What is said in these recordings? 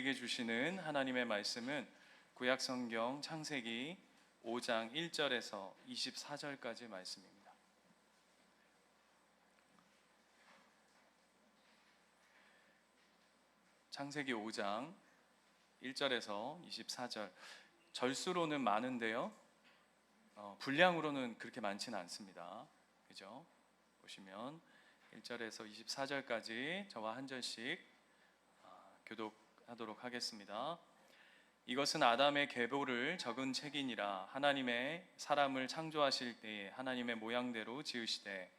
우리에게 주시는 하나님의 말씀은 구약성경 창세기 5장 1절에서 24절까지 말씀입니다. 창세기 5장 1절에서 24절, 절수로는 많은데요, 분량으로는 그렇게 많지는 않습니다. 그죠? 보시면 1절에서 24절까지 저와 한 절씩 교독하도록 하겠습니다. 이것은 아담의 계보를 적은 책이니라. 하나님의 사람을 창조하실 때에 하나님의 모양대로 지으시되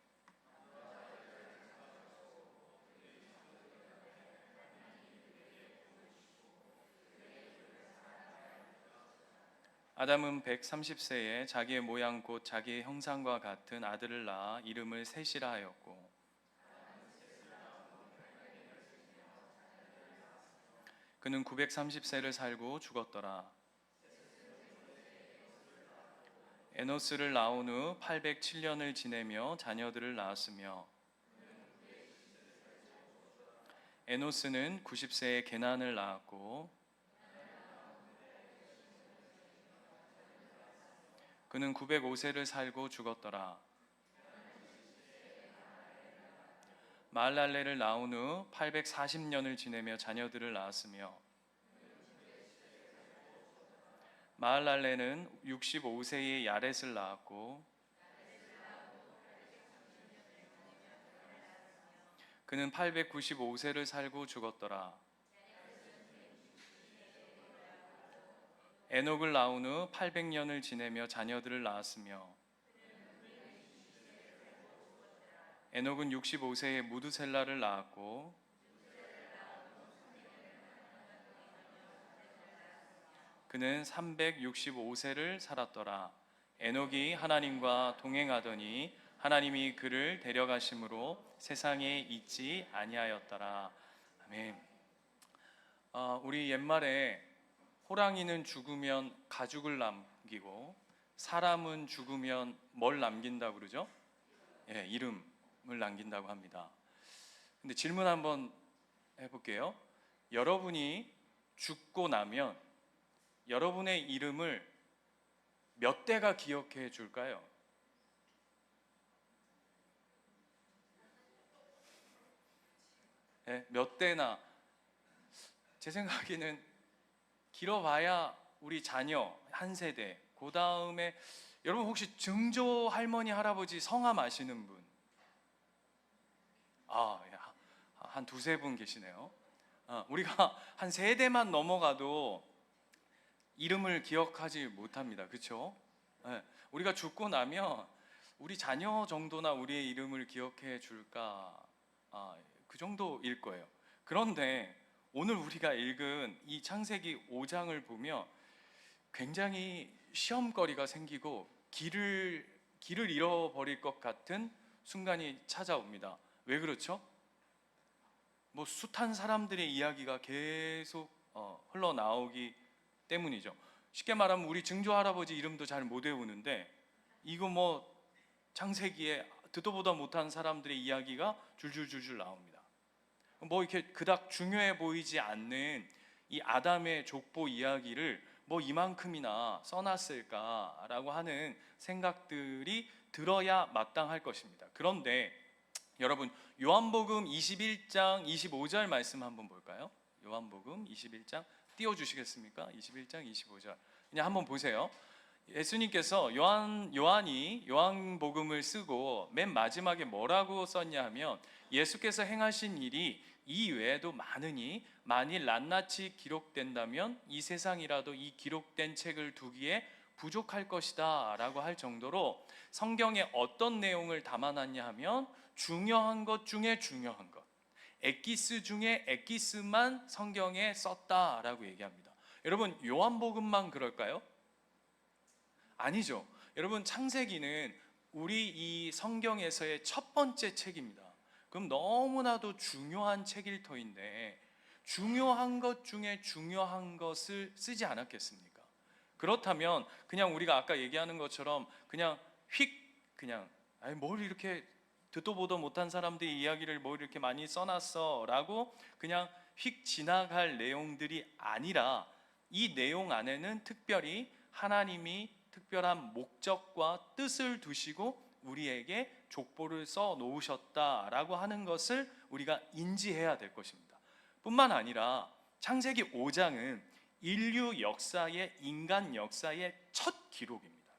아담은 130세에 자기의 모양 곧 자기의 형상과 같은 아들을 낳아 이름을 셋이라 하였고, 그는 930세를 살고 죽었더라. 에노스를 낳은 후 807년을 지내며 자녀들을 낳았으며, 에노스는 90세에 게난을 낳았고, 그는 905세를 살고 죽었더라. 마할랄레를 낳은 후 840년을 지내며 자녀들을 낳았으며, 마할랄레는 65세에 야렛을 낳았고, 그는 895세를 살고 죽었더라. 에녹을 낳은 후 800년을 지내며 자녀들을 낳았으며, 에녹은 65세에 무드셀라를 낳았고, 그는 365세를 살았더라. 에녹이 하나님과 동행하더니 하나님이 그를 데려가심으로 세상에 있지 아니하였더라. 아멘. 우리 옛말에 호랑이는 죽으면 가죽을 남기고 사람은 죽으면 뭘 남긴다고 그러죠? 예, 이름을 남긴다고 합니다. 근데 질문 한번 해볼게요. 여러분이 죽고 나면 여러분의 이름을 몇 대가 기억해 줄까요? 네, 몇 대나. 제 생각에는 길어봐야 우리 자녀 한 세대, 그 다음에 여러분 혹시 증조 할머니 할아버지 성함 아시는 분? 한 두세 분 계시네요. 우리가 한 세대만 넘어가도 이름을 기억하지 못합니다. 그렇죠? 네, 우리가 죽고 나면 우리 자녀 정도나 우리의 이름을 기억해 줄까? 그 정도일 거예요. 그런데 오늘 우리가 읽은 이 창세기 5장을 보면 굉장히 시험거리가 생기고 길을 잃어버릴 것 같은 순간이 찾아옵니다. 왜 그렇죠? 뭐 숱한 사람들의 이야기가 계속 흘러나오기 때문이죠. 쉽게 말하면 우리 증조 할아버지 이름도 잘 못 외우는데 이거 뭐 창세기에 듣도 보도 못한 사람들의 이야기가 줄줄줄줄 나옵니다. 뭐 이렇게 그닥 중요해 보이지 않는 이 아담의 족보 이야기를 뭐 이만큼이나 써놨을까라고 하는 생각들이 들어야 마땅할 것입니다. 그런데 여러분, 요한복음 21장 25절 말씀 한번 볼까요? 요한복음 21장 띄워주시겠습니까? 21장 25절 그냥 한번 보세요. 예수님께서 요한이 요한복음을 쓰고 맨 마지막에 뭐라고 썼냐 하면, 예수께서 행하신 일이 이 외에도 많으니 만일 낱낱이 기록된다면 이 세상이라도 이 기록된 책을 두기에 부족할 것이다 라고 할 정도로 성경에 어떤 내용을 담아놨냐 하면 중요한 것 중에 중요한 것, 엑기스 중에 엑기스만 성경에 썼다라고 얘기합니다. 여러분, 요한복음만 그럴까요? 아니죠. 여러분, 창세기는 우리 이 성경에서의 첫 번째 책입니다. 그럼 너무나도 중요한 책일 터인데 중요한 것 중에 중요한 것을 쓰지 않았겠습니까? 그렇다면 그냥 우리가 아까 얘기하는 것처럼 그냥 뭘 이렇게 듣도 보도 못한 사람들의 이야기를 뭘 이렇게 많이 써놨어 라고 그냥 휙 지나갈 내용들이 아니라 이 내용 안에는 특별히 하나님이 특별한 목적과 뜻을 두시고 우리에게 족보를 써 놓으셨다라고 하는 것을 우리가 인지해야 될 것입니다. 뿐만 아니라 창세기 5장은 인류 역사의, 인간 역사의 첫 기록입니다.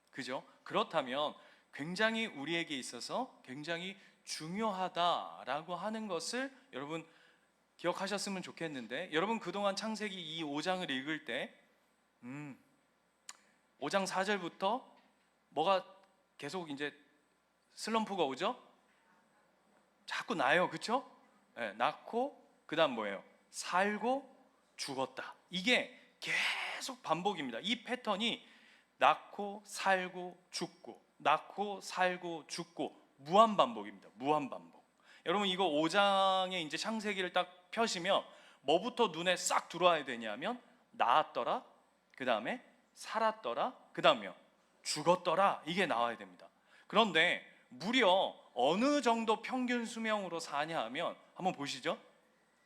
그죠? 그렇다면 굉장히 우리에게 있어서 굉장히 중요하다라고 하는 것을 여러분 기억하셨으면 좋겠는데, 여러분 그동안 창세기 이 5장을 읽을 때 5장 4절부터 뭐가 계속 이제 슬럼프가 오죠? 자꾸 나요. 그렇죠? 네, 낳고 그 다음 뭐예요? 살고 죽었다. 이게 계속 반복입니다. 이 패턴이 낳고 살고 죽고 낳고 살고 죽고 무한 반복입니다. 무한 반복. 여러분 이거 5장의 이제 창세기를 딱 펴시면 뭐부터 눈에 싹 들어와야 되냐면 낳았더라, 그 다음에 살았더라, 그 다음에요 죽었더라, 이게 나와야 됩니다. 그런데 무려 어느 정도 평균 수명으로 사냐 하면 한번 보시죠.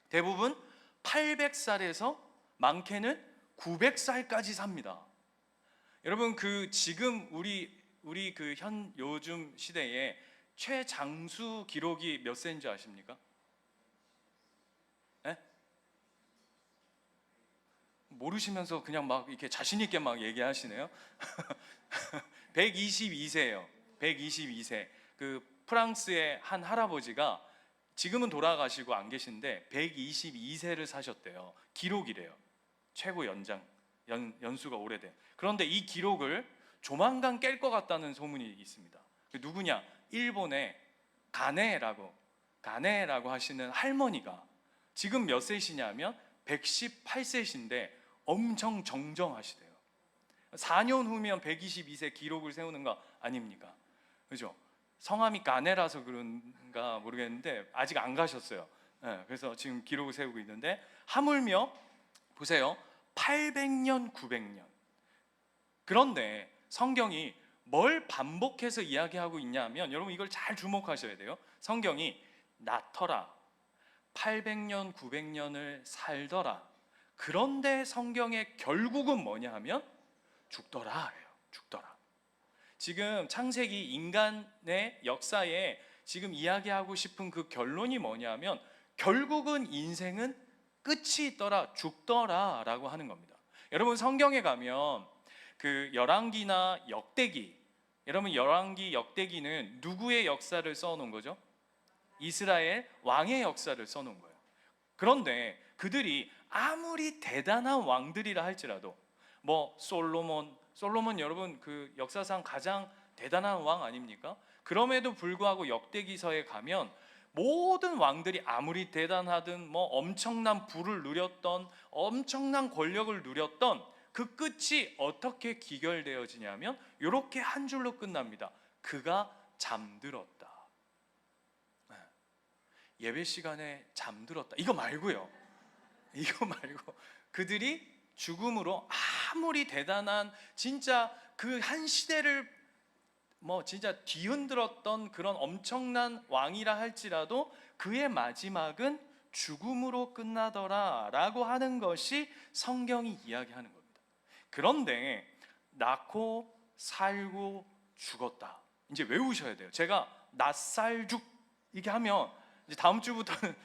대부분 800살에서 많게는 900살까지 삽니다. 여러분 그 지금 우리 그 요즘 시대에 최장수 기록이 몇 세인 줄 아십니까? 네? 모르시면서 그냥 막 이렇게 자신 있게 막 얘기하시네요. 122세예요. 122세. 그 프랑스의 한 할아버지가 지금은 돌아가시고 안 계신데 122세를 사셨대요. 기록이래요. 최고 연수가 오래된. 그런데 이 기록을 조만간 깰 것 같다는 소문이 있습니다. 누구냐? 일본의 가네라고 하시는 할머니가 지금 몇 세시냐면 118세신데 엄청 정정하시대요. 4년 후면 122세 기록을 세우는 거 아닙니까? 그죠? 성함이 가네라서 그런가 모르겠는데 아직 안 가셨어요. 네, 그래서 지금 기록을 세우고 있는데 하물며 보세요. 800년, 900년. 그런데 성경이 뭘 반복해서 이야기하고 있냐면 여러분 이걸 잘 주목하셔야 돼요. 성경이 낳더라, 800년, 900년을 살더라. 그런데 성경의 결국은 뭐냐 하면 죽더라 예요. 죽더라. 지금 창세기 인간의 역사에 지금 이야기하고 싶은 그 결론이 뭐냐면 결국은 인생은 끝이 있더라, 죽더라 라고 하는 겁니다. 여러분 성경에 가면 그 열왕기나 역대기, 여러분 열왕기, 역대기는 누구의 역사를 써놓은 거죠? 이스라엘 왕의 역사를 써놓은 거예요. 그런데 그들이 아무리 대단한 왕들이라 할지라도 뭐 솔로몬 여러분 그 역사상 가장 대단한 왕 아닙니까? 그럼에도 불구하고 역대기서에 가면 모든 왕들이 아무리 대단하든 뭐 엄청난 부를 누렸던 엄청난 권력을 누렸던 그 끝이 어떻게 기결되어지냐면 이렇게 한 줄로 끝납니다. 그가 잠들었다. 예배 시간에 잠들었다. 이거 말고요. 이거 말고 그들이 죽음으로 아무리 대단한 진짜 그 한 시대를 뭐 진짜 뒤흔들었던 그런 엄청난 왕이라 할지라도 그의 마지막은 죽음으로 끝나더라 라고 하는 것이 성경이 이야기하는 겁니다. 그런데 낳고 살고 죽었다. 이제 외우셔야 돼요. 제가 낫살죽 이렇게 하면 이제 다음 주부터는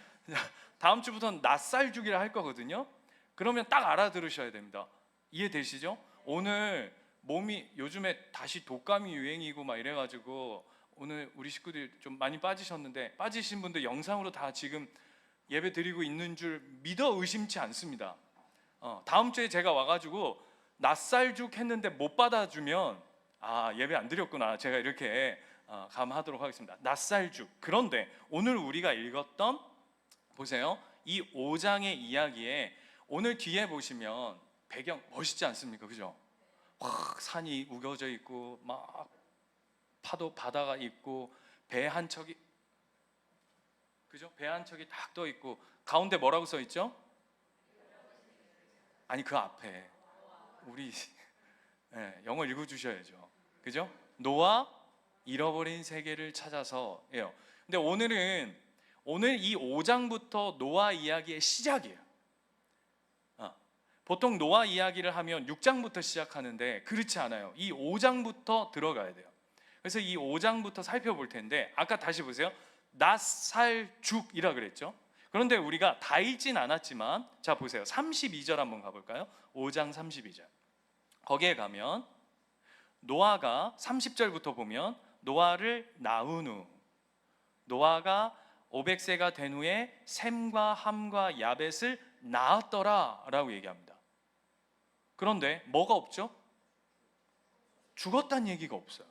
낫살죽이라 할 거거든요. 그러면 딱 알아들으셔야 됩니다. 이해되시죠? 오늘 몸이 요즘에 다시 독감이 유행이고 막 이래가지고 오늘 우리 식구들이 좀 많이 빠지셨는데 빠지신 분들 영상으로 다 지금 예배 드리고 있는 줄 믿어 의심치 않습니다. 다음 주에 제가 와가지고 낫살죽 했는데 못 받아주면 예배 안 드렸구나 제가 이렇게 감하도록 하겠습니다. 낫살죽. 그런데 오늘 우리가 읽었던 보세요. 이 5장의 이야기에 오늘 뒤에 보시면 배경 멋있지 않습니까? 그죠? 확 산이 우겨져 있고 막 파도 바다가 있고 배 한 척이 그죠? 배 한 척이 딱 떠 있고 가운데 뭐라고 써 있죠? 아니 그 앞에 우리 영어 읽어 주셔야죠. 그죠? 노아 잃어버린 세계를 찾아서예요. 근데 오늘은 오늘 이 5장부터 노아 이야기의 시작이에요. 보통 노아 이야기를 하면 6장부터 시작하는데 그렇지 않아요. 이 5장부터 들어가야 돼요. 그래서 이 5장부터 살펴볼 텐데, 아까 다시 보세요. 낫살죽이라 그랬죠. 그런데 우리가 다 읽진 않았지만, 자 보세요. 32절 한번 가볼까요? 5장 32절. 거기에 가면 노아가 30절부터 보면 노아를 낳은 후, 노아가 500세가 된 후에 셈과 함과 야벳을 낳았더라 라고 얘기합니다. 그런데 뭐가 없죠? 죽었다는 얘기가 없어요.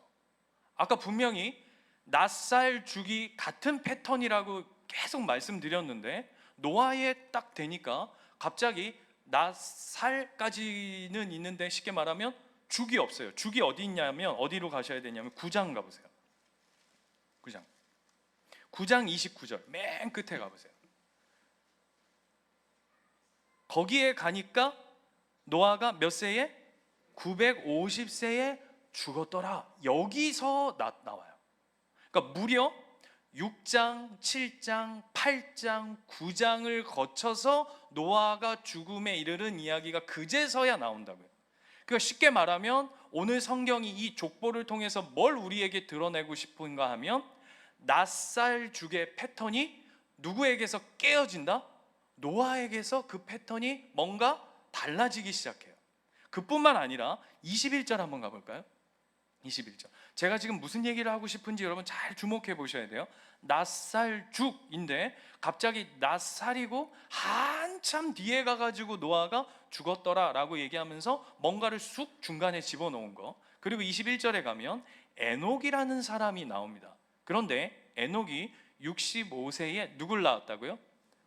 아까 분명히 낫살 죽이 같은 패턴이라고 계속 말씀드렸는데, 노아에 딱 되니까 갑자기 낫살까지는 있는데 쉽게 말하면 죽이 없어요. 죽이 어디 있냐면, 어디로 가셔야 되냐면 9장 가보세요. 9장 29절 맨 끝에 가보세요. 거기에 가니까 노아가 몇 세에? 950세에 죽었더라. 여기서 나와요. 그러니까 무려 6장, 7장, 8장, 9장을 거쳐서 노아가 죽음에 이르는 이야기가 그제서야 나온다고요. 그러니까 쉽게 말하면 오늘 성경이 이 족보를 통해서 뭘 우리에게 드러내고 싶은가 하면, 낫살 죽의 패턴이 누구에게서 깨어진다? 노아에게서 그 패턴이 뭔가 달라지기 시작해요. 그뿐만 아니라 21절 한번 가볼까요? 21절. 제가 지금 무슨 얘기를 하고 싶은지 여러분 잘 주목해 보셔야 돼요. 낫살죽인데 갑자기 낫살이고 한참 뒤에 가가지고 노아가 죽었더라 라고 얘기하면서 뭔가를 쑥 중간에 집어넣은 거. 그리고 21절에 가면 에녹이라는 사람이 나옵니다. 그런데 에녹이 65세에 누굴 낳았다고요?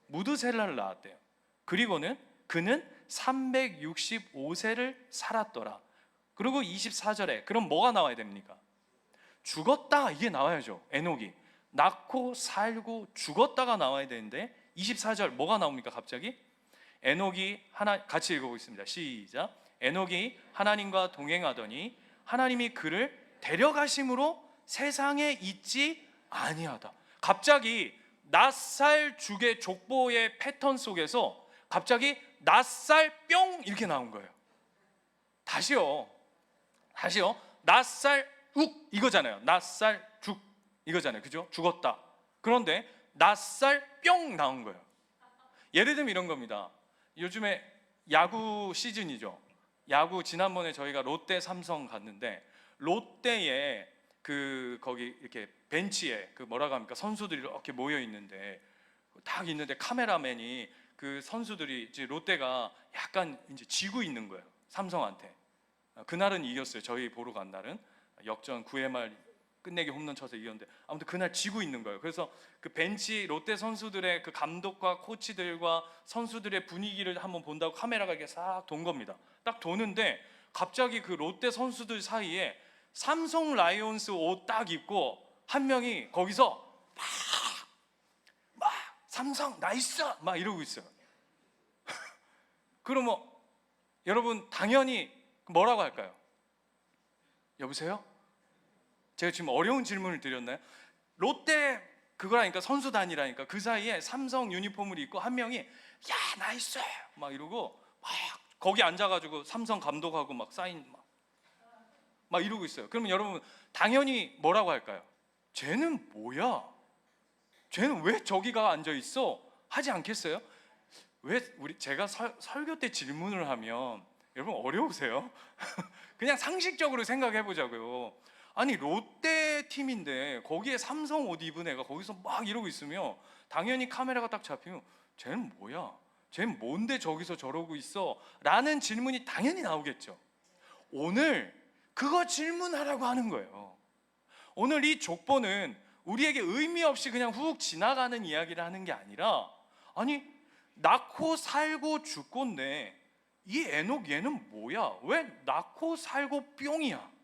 무드셀라를 낳았대요. 그리고는 그는 365세를 살았더라. 그리고 24절에 그럼 뭐가 나와야 됩니까? 죽었다, 이게 나와야죠. 에녹이 낳고 살고 죽었다가 나와야 되는데 24절 뭐가 나옵니까? 갑자기 에녹이 같이 읽어보겠습니다. 시작. 에녹이 하나님과 동행하더니 하나님이 그를 데려가심으로 세상에 있지 아니하다. 갑자기 낫살 죽의 족보의 패턴 속에서 갑자기 낫살 뿅 이렇게 나온 거예요. 다시요. 낫살 욱 이거잖아요. 낫살 죽 이거잖아요. 그죠? 죽었다. 그런데 낫살 뿅 나온 거예요. 예를 들면 이런 겁니다. 요즘에 야구 시즌이죠. 야구 지난번에 저희가 롯데 삼성 갔는데, 롯데에 거기 이렇게 벤치에 뭐라고 합니까? 선수들이 이렇게 모여 있는데, 딱 있는데 카메라맨이 그 선수들이 이제 롯데가 약간 이제 지고 있는 거예요. 삼성한테. 그날은 이겼어요. 저희 보러 간 날은 역전 9회 말 끝내기 홈런 쳐서 이겼는데, 아무튼 그날 지고 있는 거예요. 그래서 그 벤치 롯데 선수들의 그 감독과 코치들과 선수들의 분위기를 한번 본다고 카메라가 이렇게 싹 돈 겁니다. 딱 도는데 갑자기 그 롯데 선수들 사이에 삼성 라이온스 옷 딱 입고 한 명이 거기서 막 삼성 나이스 막 이러고 있어요. 그러면 여러분 당연히 뭐라고 할까요? 여보세요? 제가 지금 어려운 질문을 드렸나요? 롯데 그거라니까, 선수단이라니까. 그 사이에 삼성 유니폼을 입고 한 명이 야 나이스 막 이러고 막 거기 앉아가지고 삼성 감독하고 막 사인 막 이러고 있어요. 그러면 여러분 당연히 뭐라고 할까요? 쟤는 뭐야? 쟤는 왜 저기가 앉아 있어? 하지 않겠어요? 왜 제가 설교 때 질문을 하면 여러분 어려우세요? 그냥 상식적으로 생각해 보자고요. 아니 롯데 팀인데 거기에 삼성 옷 입은 애가 거기서 막 이러고 있으면 당연히 카메라가 딱 잡히면 쟤는 뭐야? 쟤는 뭔데 저기서 저러고 있어? 라는 질문이 당연히 나오겠죠. 오늘 그거 질문하라고 하는 거예요. 오늘 이 족보는 우리에게 의미 없이 그냥 훅 지나가는 이야기를 하는 게 아니라, 아니 낳고 살고 죽고인데 이 에녹 얘는 뭐야? 왜 낳고 살고 뿅이야?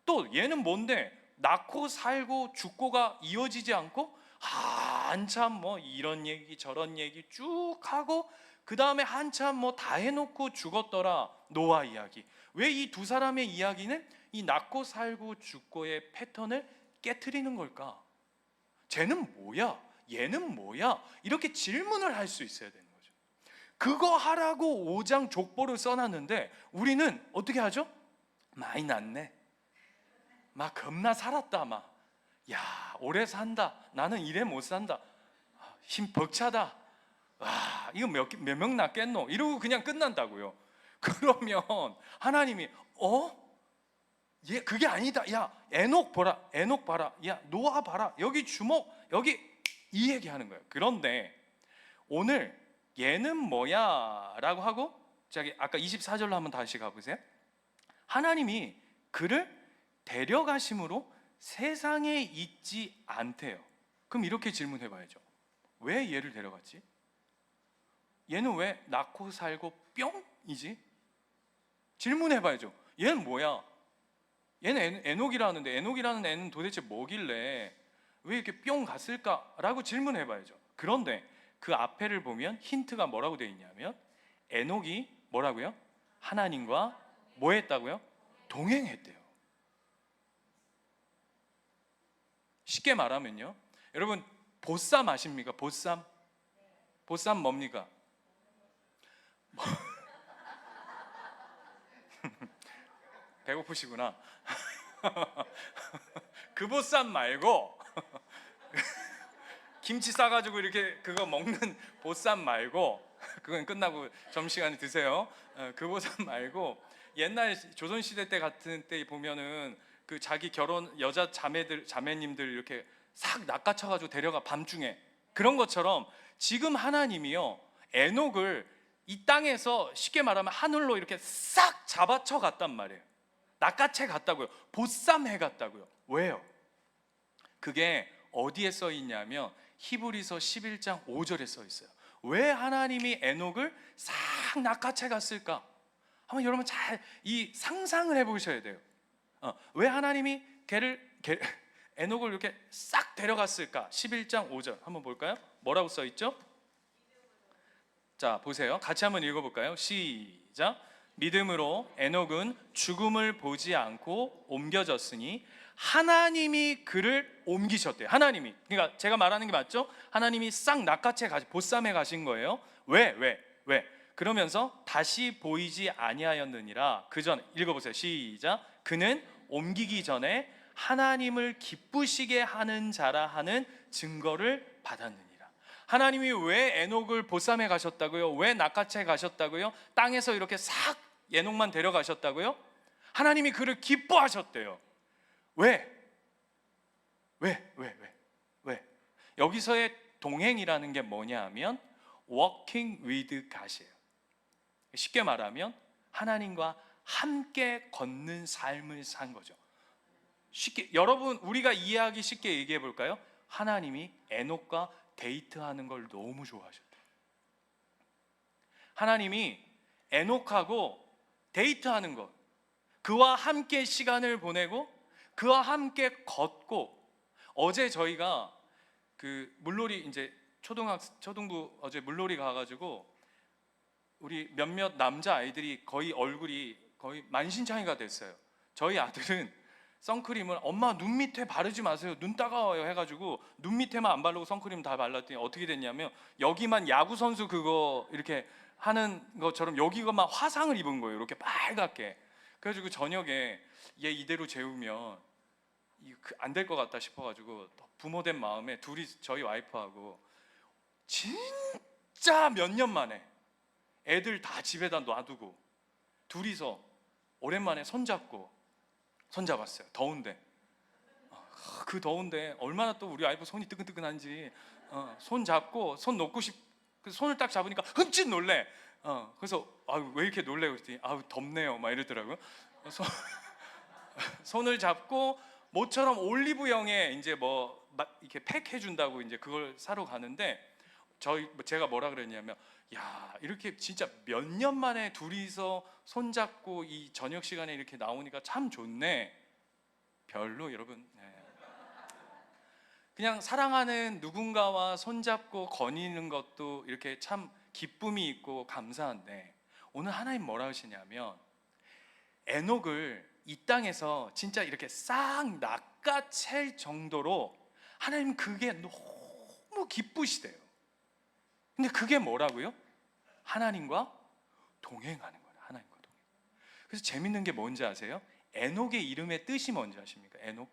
또 얘는 뭔데 낳고 살고 죽고가 이어지지 않고 한참 뭐 이런 얘기 저런 얘기 쭉 하고 그 다음에 한참 뭐 다 해놓고 죽었더라 노아 이야기. 왜 이 두 사람의 이야기는 이 낳고 살고 죽고의 패턴을 깨트리는 걸까? 쟤는 뭐야? 얘는 뭐야? 이렇게 질문을 할 수 있어야 되는 거죠. 그거 하라고 5장 족보를 써놨는데 우리는 어떻게 하죠? 많이 났네, 막 겁나 살았다, 막 야 오래 산다, 나는 이래 못 산다, 힘 벅차다, 와 이거 몇 명 낳겠노, 이러고 그냥 끝난다고요. 그러면 하나님이 얘 그게 아니다, 야 에녹 보라, 에녹 봐라, 야 노아 봐라, 여기 주목, 여기, 이 얘기하는 거예요. 그런데 오늘 얘는 뭐야 라고 하고, 저기 아까 24절로 한번 다시 가보세요. 하나님이 그를 데려가심으로 세상에 있지 않대요. 그럼 이렇게 질문해 봐야죠. 왜 얘를 데려갔지? 얘는 왜 낳고 살고 뿅이지? 질문해 봐야죠. 얘는 뭐야? 얘는 에녹이라는데 에녹이라는 애는 도대체 뭐길래 왜 이렇게 뿅 갔을까라고 질문해 봐야죠. 그런데 그 앞에를 보면 힌트가 뭐라고 되어 있냐면, 에녹이 뭐라고요? 하나님과 뭐 했다고요? 동행했대요. 쉽게 말하면요, 여러분 보쌈 아십니까? 보쌈? 보쌈 뭡니까? 배고프시구나. 그 보쌈 말고 김치 싸가지고 이렇게 그거 먹는 보쌈 말고, 그건 끝나고 점심시간에 드세요. 그 보쌈 말고, 옛날 조선시대 때 같은 때 보면은 그 자기 결혼 여자 자매님들 이렇게 싹 낚아쳐가지고 데려가, 밤중에. 그런 것처럼 지금 하나님이요, 에녹을 이 땅에서 쉽게 말하면 하늘로 이렇게 싹 잡아쳐 갔단 말이에요. 낚아채 갔다고요. 보쌈해 갔다고요. 왜요? 그게 어디에 써 있냐면 히브리서 11장 5절에 써 있어요. 왜 하나님이 에녹을 싹 낚아채 갔을까? 한번 여러분 잘 이 상상을 해보셔야 돼요. 왜 하나님이 에녹을 이렇게 싹 데려갔을까? 11장 5절 한번 볼까요? 뭐라고 써 있죠? 자 보세요. 같이 한번 읽어볼까요? 시작. 믿음으로 에녹은 죽음을 보지 않고 옮겨졌으니 하나님이 그를 옮기셨대요. 하나님이, 그러니까 제가 말하는 게 맞죠? 하나님이 싹 낚아채 보쌈해 가신 거예요. 왜? 그러면서 다시 보이지 아니하였느니라. 그 전 읽어보세요. 시작. 그는 옮기기 전에 하나님을 기쁘시게 하는 자라 하는 증거를 받았느니라. 하나님이 왜 에녹을 보쌈해 가셨다고요? 왜 낚아채 가셨다고요? 땅에서 이렇게 싹 에녹만 데려가셨다고요? 하나님이 그를 기뻐하셨대요. 왜? 여기서의 동행이라는 게 뭐냐 하면 walking with God이에요. 쉽게 말하면 하나님과 함께 걷는 삶을 산 거죠. 쉽게, 여러분 우리가 이해하기 쉽게 얘기해 볼까요? 하나님이 에녹과 데이트하는 걸 너무 좋아하셨대요. 하나님이 에녹하고 데이트하는 것, 그와 함께 시간을 보내고 그와 함께 걷고, 어제 저희가 그 물놀이, 이제 초등부 어제 물놀이 가가지고 우리 몇몇 남자 아이들이 거의 얼굴이 거의 만신창이가 됐어요. 저희 아들은 선크림을 엄마 눈 밑에 바르지 마세요, 눈 따가워요 해가지고 눈 밑에만 안 바르고 선크림 다 발랐더니 어떻게 됐냐면 여기만 야구 선수 그거 이렇게 하는 것처럼 여기가만 화상을 입은 거예요. 이렇게 빨갛게. 그래가지고 저녁에 얘 이대로 재우면 안 될 것 같다 싶어가지고 부모된 마음에 둘이, 저희 와이프하고 진짜 몇 년 만에 애들 다 집에다 놔두고 둘이서 오랜만에 손잡았어요. 더운데. 그 더운데 얼마나 또 우리 와이프 손이 뜨끈뜨끈한지, 손 잡고 손 놓고 손을 딱 잡으니까 흠칫 놀래. 그래서 왜 이렇게 놀래? 그랬더니 덥네요 막 이러더라고요. 손을 잡고 모처럼 올리브영에 이제 뭐 이렇게 팩 해준다고 이제 그걸 사러 가는데, 제가 뭐라 그랬냐면, 야 이렇게 진짜 몇 년 만에 둘이서 손잡고 이 저녁 시간에 이렇게 나오니까 참 좋네. 별로, 여러분. 그냥 사랑하는 누군가와 손잡고 거니는 것도 이렇게 참 기쁨이 있고 감사한데, 오늘 하나님 뭐라 하시냐면 에녹을 이 땅에서 진짜 이렇게 싹 낚아챌 정도로 하나님 그게 너무 너무 기쁘시대요. 근데 그게 뭐라고요? 하나님과 동행하는 거예요. 하나님과 동행. 그래서 재밌는 게 뭔지 아세요? 에녹의 이름의 뜻이 뭔지 아십니까? 에녹.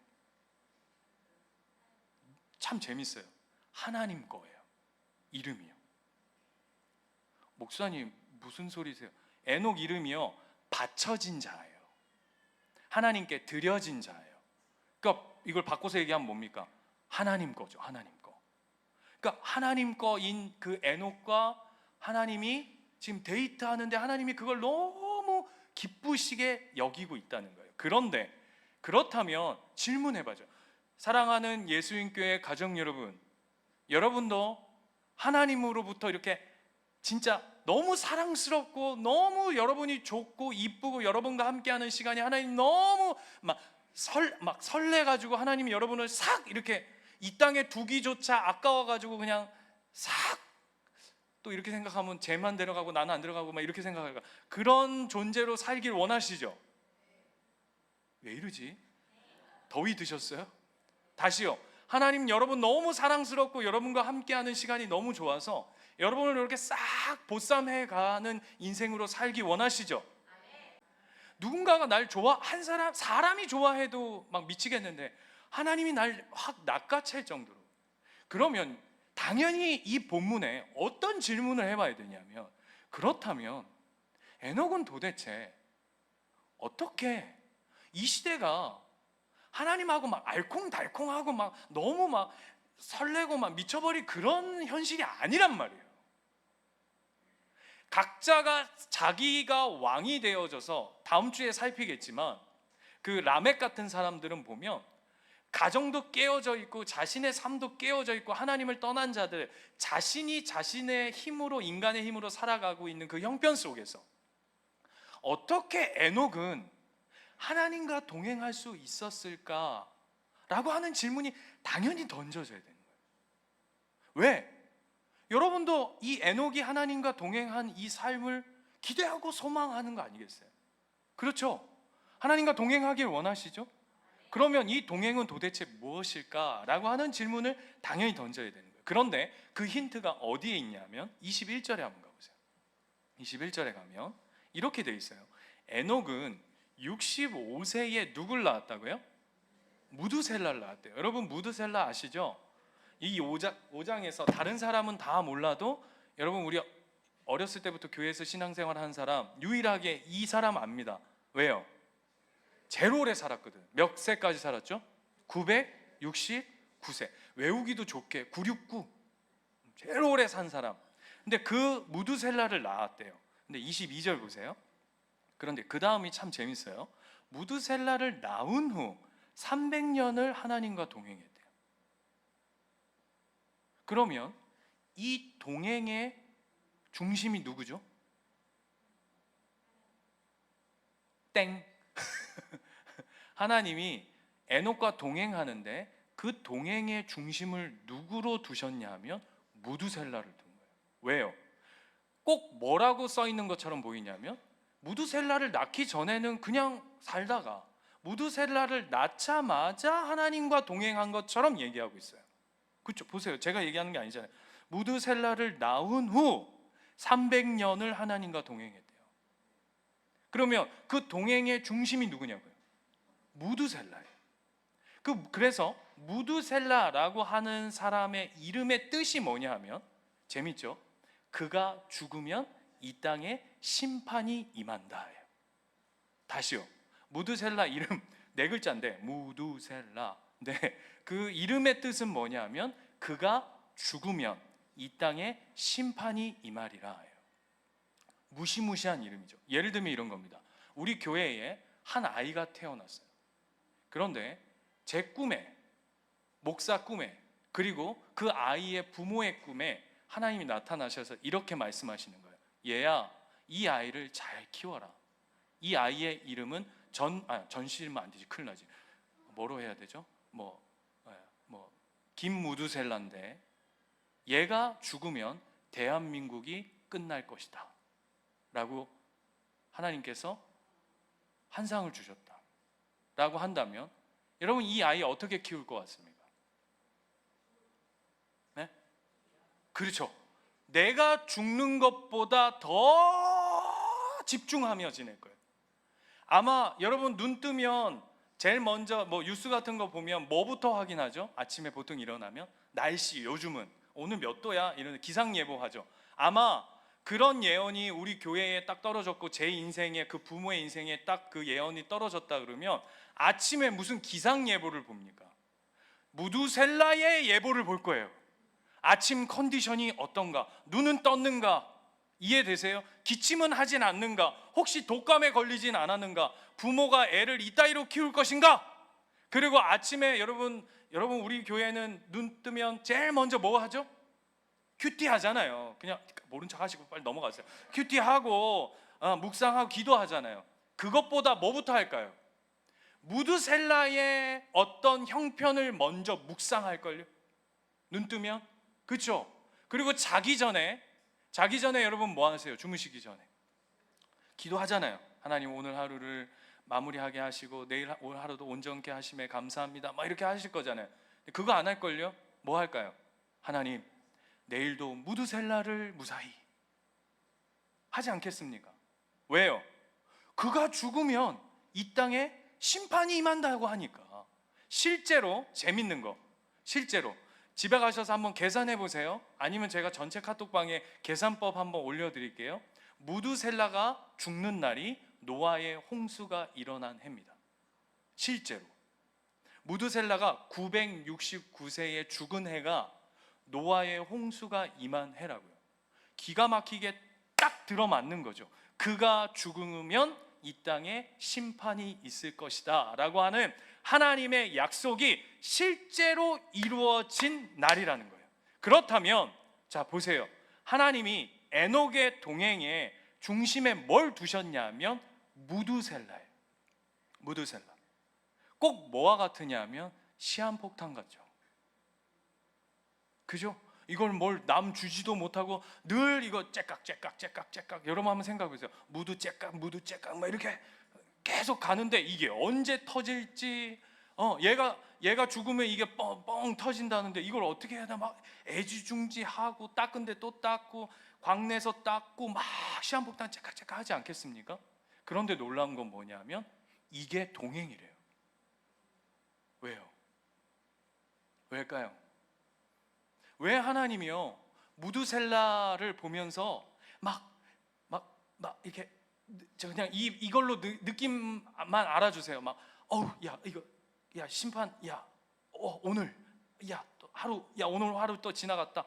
참 재밌어요. 하나님 거예요. 이름이요. 목사님 무슨 소리세요? 에녹 이름이요, 바쳐진 자예요. 하나님께 드려진 자예요. 그러니까 이걸 바꿔서 얘기하면 뭡니까? 하나님 거죠. 하나님 거. 그러니까 하나님 거인 그 에녹과 하나님이 지금 데이트하는데 하나님이 그걸 너무 기쁘시게 여기고 있다는 거예요. 그런데 그렇다면 질문해봐죠. 사랑하는 예수님교회 가정 여러분, 여러분도 하나님으로부터 이렇게 진짜 너무 사랑스럽고 너무 여러분이 좋고 이쁘고 여러분과 함께하는 시간이 하나님 너무 막 설레가지고 하나님이 여러분을 싹 이렇게 이 땅에 두기조차 아까워가지고 그냥 싹 또 이렇게 생각하면 쟤만 데려가고 나는 안 들어가고 막 이렇게 생각하니까 그런 존재로 살길 원하시죠? 왜 이러지? 더위 드셨어요? 다시요. 하나님 여러분 너무 사랑스럽고 여러분과 함께하는 시간이 너무 좋아서 여러분을 이렇게 싹 보쌈해가는 인생으로 살기 원하시죠? 누군가가 날 한 사람이 좋아해도 막 미치겠는데 하나님이 날 확 낚아챌 정도로. 그러면 당연히 이 본문에 어떤 질문을 해봐야 되냐면, 그렇다면 에녹은 도대체 어떻게 이 시대가 하나님하고 막 알콩달콩하고 막 너무 막 설레고 막 미쳐버릴 그런 현실이 아니란 말이에요. 각자가 자기가 왕이 되어져서, 다음 주에 살피겠지만 그 라멕 같은 사람들은 보면 가정도 깨어져 있고 자신의 삶도 깨어져 있고 하나님을 떠난 자들, 자신이 자신의 힘으로, 인간의 힘으로 살아가고 있는 그 형편 속에서 어떻게 에녹은 하나님과 동행할 수 있었을까? 라고 하는 질문이 당연히 던져져야 되는 거예요. 왜? 여러분도 이 에녹이 하나님과 동행한 이 삶을 기대하고 소망하는 거 아니겠어요? 그렇죠? 하나님과 동행하길 원하시죠? 그러면 이 동행은 도대체 무엇일까? 라고 하는 질문을 당연히 던져야 되는 거예요. 그런데 그 힌트가 어디에 있냐면 21절에 한번 가보세요. 21절에 가면 이렇게 돼 있어요. 에녹은 65세에 누굴 낳았다고요? 무두셀라를 낳았대요. 여러분 무두셀라 아시죠? 이 5장에서 다른 사람은 다 몰라도 여러분 우리 어렸을 때부터 교회에서 신앙생활 한 사람 유일하게 이 사람 압니다. 왜요? 제일 오래 살았거든. 몇 세까지 살았죠? 969세. 외우기도 좋게 969. 제일 오래 산 사람. 근데 그 무두셀라를 낳았대요. 근데 22절 보세요. 그런데 그 다음이 참 재밌어요. 무두셀라를 낳은 후 300년을 하나님과 동행했대요. 그러면 이 동행의 중심이 누구죠? 땡. 하나님이 에녹과 동행하는데 그 동행의 중심을 누구로 두셨냐 하면 무두셀라를 둔 거예요. 왜요? 꼭 뭐라고 써 있는 것처럼 보이냐면 무두셀라를 낳기 전에는 그냥 살다가 무두셀라를 낳자마자 하나님과 동행한 것처럼 얘기하고 있어요. 그렇죠? 보세요. 제가 얘기하는 게 아니잖아요. 무두셀라를 낳은 후 300년을 하나님과 동행했대요. 그러면 그 동행의 중심이 누구냐고요? 무두셀라예요. 그래서 무두셀라라고 하는 사람의 이름의 뜻이 뭐냐 하면, 재밌죠? 그가 죽으면 이 땅에 심판이 임한다예요. 다시요. 무두셀라 이름 네 글자인데 무두셀라. 네, 그 이름의 뜻은 뭐냐 하면 그가 죽으면 이 땅에 심판이 임하리라 예요. 무시무시한 이름이죠. 예를 들면 이런 겁니다. 우리 교회에 한 아이가 태어났어요. 그런데 제 꿈에, 목사 꿈에, 그리고 그 아이의 부모의 꿈에 하나님이 나타나셔서 이렇게 말씀하시는 거예요. 얘야, 이 아이를 잘 키워라. 이 아이의 이름은 전시면 안 되지, 큰일 나지. 뭐로 해야 되죠? 김무두셀라인데 얘가 죽으면 대한민국이 끝날 것이다 라고 하나님께서 환상을 주셨다 라고 한다면 여러분 이 아이 어떻게 키울 것 같습니까? 네? 그렇죠. 내가 죽는 것보다 더 집중하며 지낼 거예요. 아마 여러분 눈 뜨면 제일 먼저 뭐 뉴스 같은 거 보면 뭐부터 확인하죠? 아침에 보통 일어나면 날씨, 요즘은 오늘 몇 도야? 이런 기상 예보하죠. 아마 그런 예언이 우리 교회에 딱 떨어졌고 제 인생에, 그 부모의 인생에 딱 그 예언이 떨어졌다 그러면 아침에 무슨 기상 예보를 봅니까? 무두셀라의 예보를 볼 거예요. 아침 컨디션이 어떤가? 눈은 떴는가? 이해되세요? 기침은 하진 않는가? 혹시 독감에 걸리진 않았는가? 부모가 애를 이따위로 키울 것인가? 그리고 아침에 여러분 우리 교회는 눈 뜨면 제일 먼저 뭐 하죠? 큐티 하잖아요. 그냥 모른 척 하시고 빨리 넘어가세요. 큐티 하고 묵상하고 기도하잖아요. 그것보다 뭐부터 할까요? 무드셀라의 어떤 형편을 먼저 묵상할걸요? 눈 뜨면? 그렇죠? 그리고 자기 전에 여러분 뭐 하세요? 주무시기 전에 기도하잖아요. 하나님 오늘 하루를 마무리하게 하시고 내일 오늘 하루도 온전케 하심에 감사합니다 막 이렇게 하실 거잖아요. 그거 안 할걸요? 뭐 할까요? 하나님 내일도 무드셀라를 무사히 하지 않겠습니까? 왜요? 그가 죽으면 이 땅에 심판이 임한다고 하니까. 실제로 재밌는 거, 실제로 집에 가셔서 한번 계산해 보세요. 아니면 제가 전체 카톡방에 계산법 한번 올려드릴게요. 무두셀라가 죽는 날이 노아의 홍수가 일어난 해입니다. 실제로 무두셀라가 969세에 죽은 해가 노아의 홍수가 임한 해라고요. 기가 막히게 딱 들어맞는 거죠. 그가 죽으면 이 땅에 심판이 있을 것이다 라고 하는 하나님의 약속이 실제로 이루어진 날이라는 거예요. 그렇다면 자 보세요. 하나님이 에녹의 동행의 중심에 뭘 두셨냐면 무두셀라예요. 무두셀라. 꼭 뭐와 같으냐면 시한폭탄 같죠. 그죠? 이걸 뭘 남 주지도 못하고 늘 이거 째깍 여러분 한번 생각해 보세요. 무두 째깍 막 이렇게 계속 가는데 이게 언제 터질지 얘가 죽으면 이게 뻥 터진다는데 이걸 어떻게 해야 되나 막 애지중지하고 닦은데 또 닦고 광내서 닦고 막 시한폭탄 째깍 하지 않겠습니까? 그런데 놀라운 건 뭐냐면 이게 동행이래요. 왜요? 왜일까요? 왜 하나님이요 무두셀라를 보면서 막 이렇게 그냥 이걸로 느낌만 알아주세요. 막 야 이거 야 심판 오늘 또 하루 오늘 하루 또 지나갔다.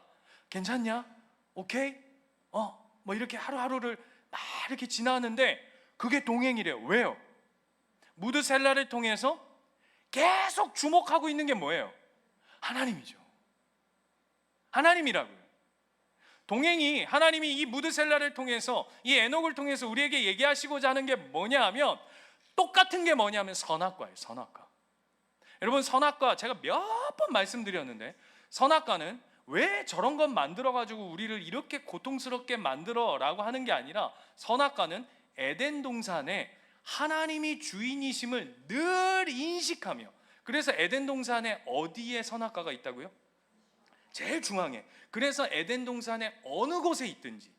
괜찮냐? 오케이? 뭐 이렇게 하루하루를 막 이렇게 지나는데 그게 동행이래요. 왜요? 무두셀라를 통해서 계속 주목하고 있는 게 뭐예요? 하나님이죠. 하나님이라고요. 동행이 하나님이 이 무드셀라를 통해서 이 에녹을 통해서 우리에게 얘기하시고자 하는 게 뭐냐 하면 똑같은 게 뭐냐면 선악과예요. 선악과. 여러분 선악과 제가 몇 번 말씀드렸는데 선악과는 왜 저런 것 만들어 가지고 우리를 이렇게 고통스럽게 만들어 라고 하는 게 아니라 선악과는 에덴 동산에 하나님이 주인이심을 늘 인식하며 그래서 에덴 동산에 어디에 선악과가 있다고요? 제일 중앙에. 그래서 에덴 동산의 어느 곳에 있든지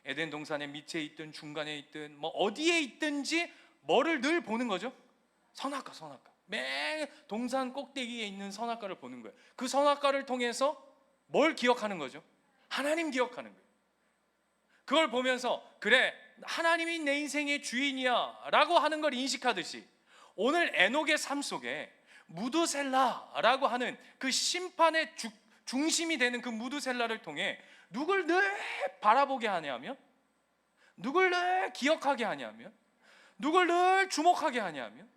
에덴 동산의 밑에 있든 중간에 있든 뭐 어디에 있든지 뭐를 늘 보는 거죠? 선악과. 맨 동산 꼭대기에 있는 선악과를 보는 거예요. 그 선악과를 통해서 뭘 기억하는 거죠? 하나님 기억하는 거예요. 그걸 보면서 그래 하나님이 내 인생의 주인이야 라고 하는 걸 인식하듯이 오늘 에녹의 삶 속에 무두셀라라고 하는 그 심판의 중심이 되는 그 무두셀라를 통해 누굴 늘 바라보게 하냐면 누굴 늘 기억하게 하냐면 누굴 늘 주목하게 하냐면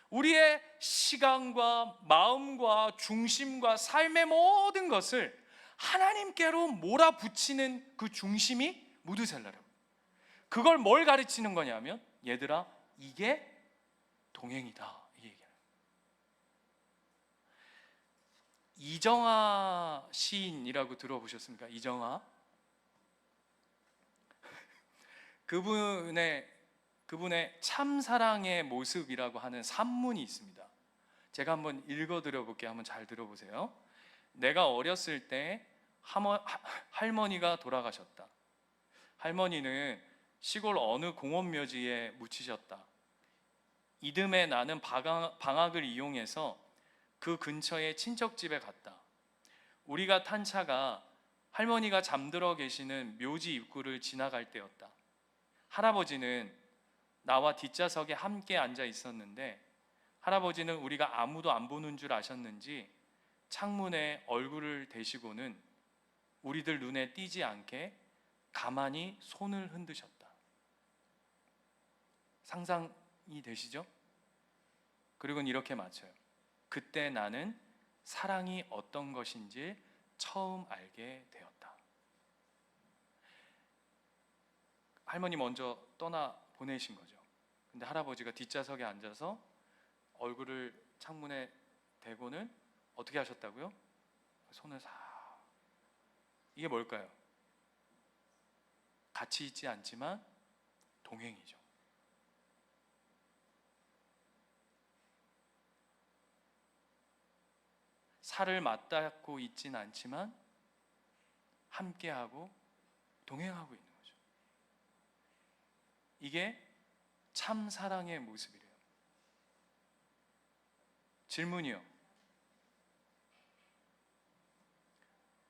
우리의 시간과 마음과 중심과 삶의 모든 것을 하나님께로 몰아붙이는 그 중심이 무두셀라라고. 그걸 뭘 가르치는 거냐면 얘들아 이게 동행이다 이 얘기예요. 이정아 시인이라고 들어보셨습니까? 이정아. 그분의 참사랑의 모습이라고 하는 산문이 있습니다. 제가 한번 읽어드려 볼게요. 한번 잘 들어보세요. 내가 어렸을 때 할머니가 돌아가셨다. 할머니는 시골 어느 공원 묘지에 묻히셨다. 이듬해 나는 방학을 이용해서 그 근처의 친척집에 갔다. 우리가 탄 차가 할머니가 잠들어 계시는 묘지 입구를 지나갈 때였다. 할아버지는 나와 뒷좌석에 함께 앉아 있었는데 할아버지는 우리가 아무도 안 보는 줄 아셨는지 창문에 얼굴을 대시고는 우리들 눈에 띄지 않게 가만히 손을 흔드셨다. 상상이 되시죠? 그리고는 이렇게 맞춰요. 그때 나는 사랑이 어떤 것인지 처음 알게 되었다. 할머니 먼저 떠나 보내신 거죠. 근데 할아버지가 뒷좌석에 앉아서 얼굴을 창문에 대고는 어떻게 하셨다고요? 손을 싹. 이게 뭘까요? 같이 있지 않지만 동행이죠. 살을 맞닿고 있진 않지만 함께하고 동행하고 있는 거죠. 이게 참 사랑의 모습이래요. 질문이요.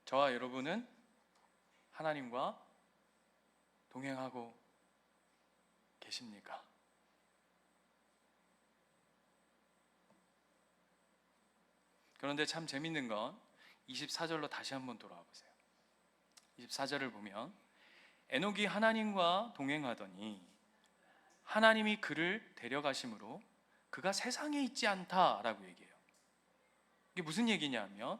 저와 여러분은 하나님과 동행하고 계십니까? 그런데 참 재밌는 건 24절로 다시 한번 돌아와 보세요. 24절을 보면 에녹이 하나님과 동행하더니 하나님이 그를 데려가심으로 그가 세상에 있지 않다라고 얘기해요. 이게 무슨 얘기냐면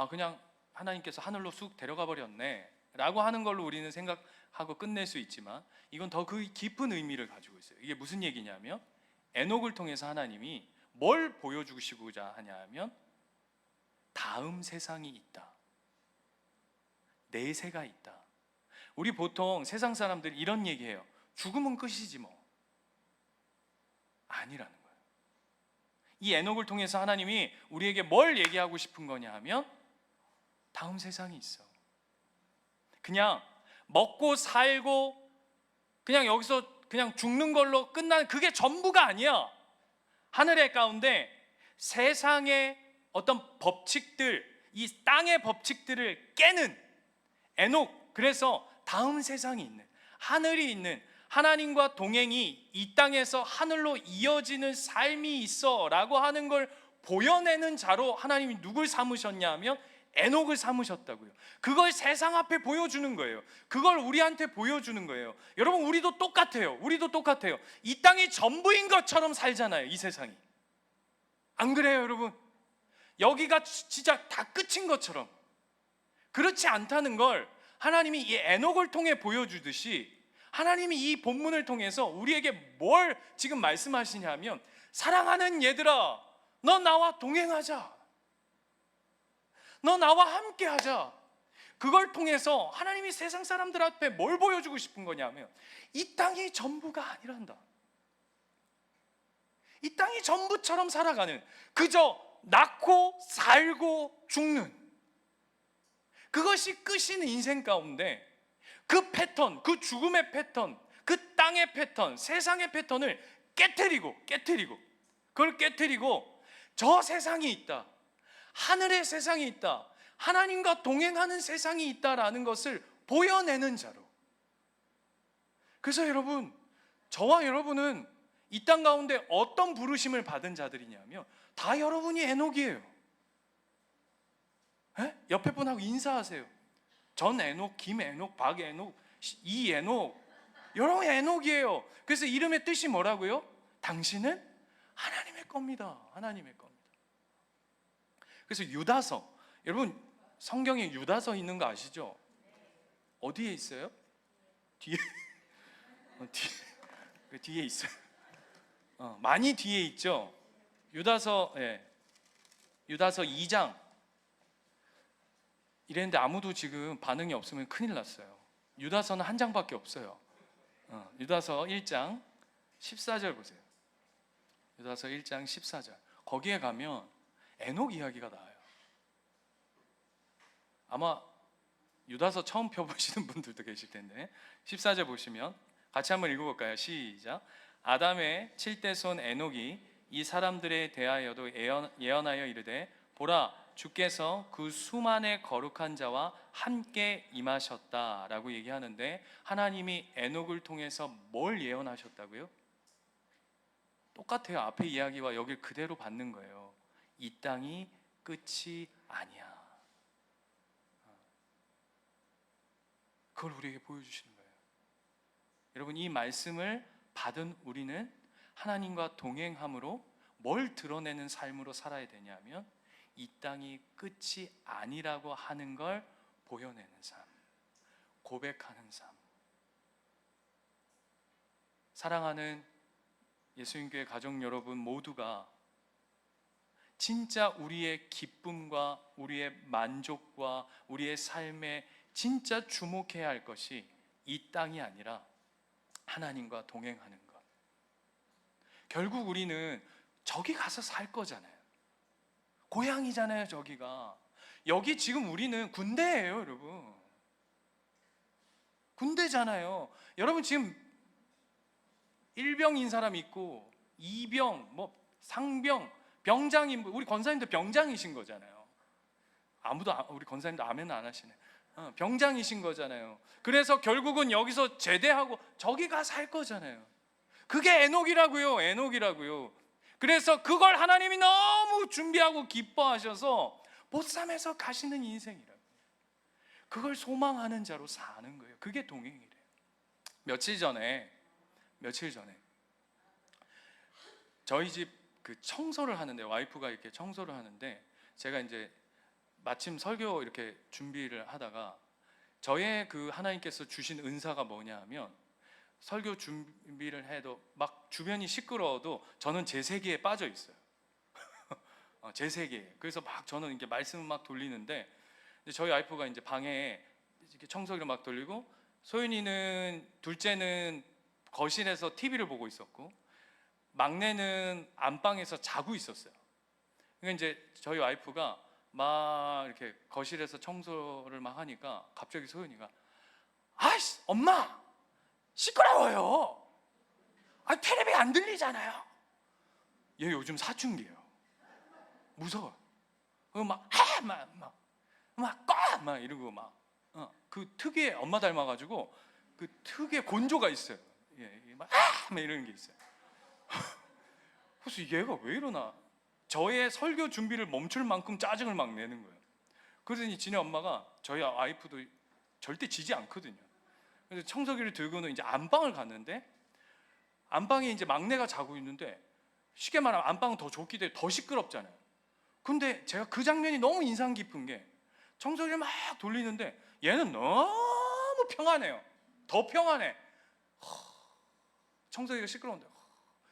그냥 하나님께서 하늘로 쑥 데려가 버렸네 라고 하는 걸로 우리는 생각하고 끝낼 수 있지만 이건 더 그 깊은 의미를 가지고 있어요. 이게 무슨 얘기냐면 에녹을 통해서 하나님이 뭘 보여주시고자 하냐면 다음 세상이 있다. 내세가 있다. 우리 보통 세상 사람들이 이런 얘기해요. 죽으면 끝이지 뭐. 아니라는 거예요. 이 에녹을 통해서 하나님이 우리에게 뭘 얘기하고 싶은 거냐 하면 다음 세상이 있어. 그냥 먹고 살고 그냥 여기서 그냥 죽는 걸로 끝나는 그게 전부가 아니야. 하늘의 가운데 세상의 어떤 법칙들, 이 땅의 법칙들을 깨는 에녹, 그래서 다음 세상이 있는, 하늘이 있는, 하나님과 동행이 이 땅에서 하늘로 이어지는 삶이 있어 라고 하는 걸 보여내는 자로 하나님이 누굴 삼으셨냐 하면 에녹을 삼으셨다고요. 그걸 세상 앞에 보여주는 거예요. 그걸 우리한테 보여주는 거예요. 여러분, 우리도 똑같아요. 이 땅이 전부인 것처럼 살잖아요. 이 세상이. 안 그래요, 여러분? 여기가 진짜 다 끝인 것처럼. 그렇지 않다는 걸 하나님이 이 에녹을 통해 보여주듯이 하나님이 이 본문을 통해서 우리에게 뭘 지금 말씀하시냐면 사랑하는 얘들아, 너 나와 동행하자. 너 나와 함께하자. 그걸 통해서 하나님이 세상 사람들 앞에 뭘 보여주고 싶은 거냐면 이 땅이 전부가 아니란다. 이 땅이 전부처럼 살아가는, 그저 낳고 살고 죽는, 그것이 끝인 인생 가운데 그 패턴, 그 죽음의 패턴, 그 땅의 패턴, 세상의 패턴을 깨트리고 그걸 깨트리고 저 세상이 있다, 하늘의 세상이 있다, 하나님과 동행하는 세상이 있다라는 것을 보여내는 자로. 그래서 여러분, 저와 여러분은 이 땅 가운데 어떤 부르심을 받은 자들이냐면 다 여러분이 에녹이에요. 옆에 분하고 인사하세요. 전 에녹, 김 에녹, 박 에녹, 이 에녹, 여러분 에녹이에요. 그래서 이름의 뜻이 뭐라고요? 당신은 하나님의 겁니다. 하나님의 겁니다. 그래서 유다서, 여러분 성경에 유다서 있는 거 아시죠? 어디에 있어요? 뒤에 있어요. 많이 뒤에 있죠. 유다서 2장 이랬는데 아무도 지금 반응이 없으면 큰일 났어요. 유다서는 한 장밖에 없어요. 유다서 1장 14절 보세요. 유다서 1장 14절. 거기에 가면 에녹 이야기가 나와요. 아마 유다서 처음 펴보시는 분들도 계실 텐데 14절 보시면 같이 한번 읽어볼까요? 시작. 아담의 7대 손 에녹이 이 사람들에 대하여도 예언하여 이르되 보라 주께서 그 수만의 거룩한 자와 함께 임하셨다라고 얘기하는데, 하나님이 에녹을 통해서 뭘 예언하셨다고요? 똑같아요. 앞에 이야기와 여길 그대로 받는 거예요. 이 땅이 끝이 아니야. 그걸 우리에게 보여주시는 거예요. 여러분, 이 말씀을 받은 우리는 하나님과 동행함으로 뭘 드러내는 삶으로 살아야 되냐면 이 땅이 끝이 아니라고 하는 걸 보여내는 삶, 고백하는 삶. 사랑하는 예수님교회 가족 여러분 모두가 진짜 우리의 기쁨과 우리의 만족과 우리의 삶에 진짜 주목해야 할 것이 이 땅이 아니라 하나님과 동행하는 것. 결국 우리는 저기 가서 살 거잖아요. 고향이잖아요, 저기가. 여기 지금 우리는 군대예요, 여러분. 군대잖아요. 여러분 지금 1병인 사람 있고 2병, 상병, 병장인, 우리 권사님도 병장이신 거잖아요. 우리 권사님도 아멘 안 하시네. 병장이신 거잖아요. 그래서 결국은 여기서 제대하고 저기 가 살 거잖아요. 그게 에녹이라고요. 에녹이라고요. 그래서 그걸 하나님이 너무 준비하고 기뻐하셔서 보쌈해서 가시는 인생이라고요. 그걸 소망하는 자로 사는 거예요. 그게 동행이래요. 며칠 전에 저희 집 그 청소를 하는데, 와이프가 이렇게 청소를 하는데, 제가 이제 마침 설교 이렇게 준비를 하다가 저의 그 하나님께서 주신 은사가 뭐냐 하면, 설교 준비를 해도 막 주변이 시끄러워도 저는 제 세계에 빠져 있어요. 제 세계에. 그래서 막 저는 이렇게 말씀을 막 돌리는데, 저희 와이프가 이제 방에 이렇게 청소기를 막 돌리고, 둘째는 거실에서 TV를 보고 있었고, 막내는 안방에서 자고 있었어요. 그러니까 이제 저희 와이프가 막 이렇게 거실에서 청소를 막 하니까 갑자기 소연이가 아이씨 엄마 시끄러워요. 텔레비 안 들리잖아요. 얘 요즘 사춘기예요. 무서워. 막 이러고 그 특유의, 엄마 닮아가지고 그 특유의 곤조가 있어요. 막 이러는 게 있어요. 그래서 얘가 왜 이러나, 저의 설교 준비를 멈출 만큼 짜증을 막 내는 거예요. 그러더니 지네 엄마가, 저희 와이프도 절대 지지 않거든요. 그래서 청소기를 들고는 이제 안방을 갔는데, 안방에 이제 막내가 자고 있는데, 쉽게 말하면 안방은 더 좁기 때문에 더 시끄럽잖아요. 근데 제가 그 장면이 너무 인상 깊은 게, 청소기를 막 돌리는데 얘는 너무 평안해요. 더 평안해. 청소기가 시끄러운데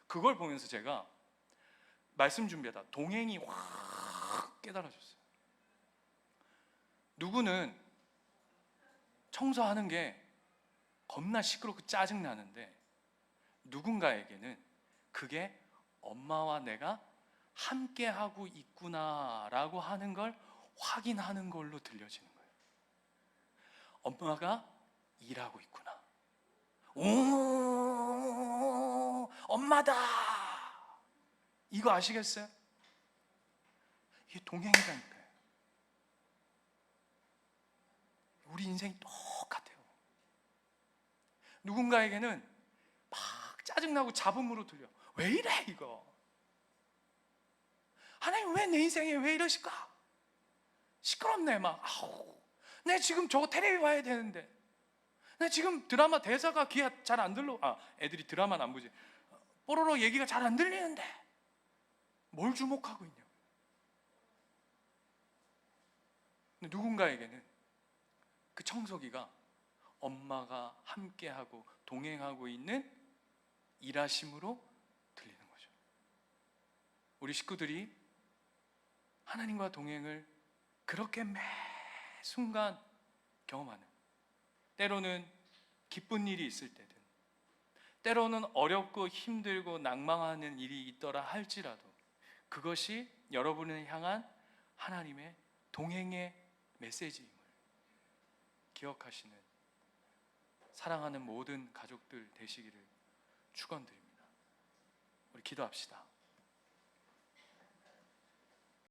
그걸 보면서 제가 말씀 준비하다 동행이 확 깨달아졌어요. 누구는 청소하는 게 겁나 시끄럽고 짜증나는데, 누군가에게는 그게 엄마와 내가 함께하고 있구나라고 하는 걸 확인하는 걸로 들려지는 거예요. 엄마가 일하고 있구나. 오, 엄마다. 이거 아시겠어요? 이게 동행이라니까요. 우리 인생이 똑같아요. 누군가에게는 막 짜증나고 잡음으로 들려. 왜 이래 이거? 하나님 왜 내 인생에 왜 이러실까? 시끄럽네 막. 내 지금 저거 텔레비 봐야 되는데, 내 지금 드라마 대사가 귀에 잘 안 들러. 애들이 드라마는 안 보지. 뽀로로 얘기가 잘 안 들리는데 뭘 주목하고 있냐? 근데 누군가에게는 그 청소기가 엄마가 함께하고 동행하고 있는 일하심으로 들리는 거죠. 우리 식구들이 하나님과 동행을 그렇게 매 순간 경험하는, 때로는 기쁜 일이 있을 때든, 때로는 어렵고 힘들고 낭망하는 일이 있더라 할지라도, 그것이 여러분을 향한 하나님의 동행의 메시지임을 기억하시는 사랑하는 모든 가족들 되시기를 축원드립니다. 우리 기도합시다.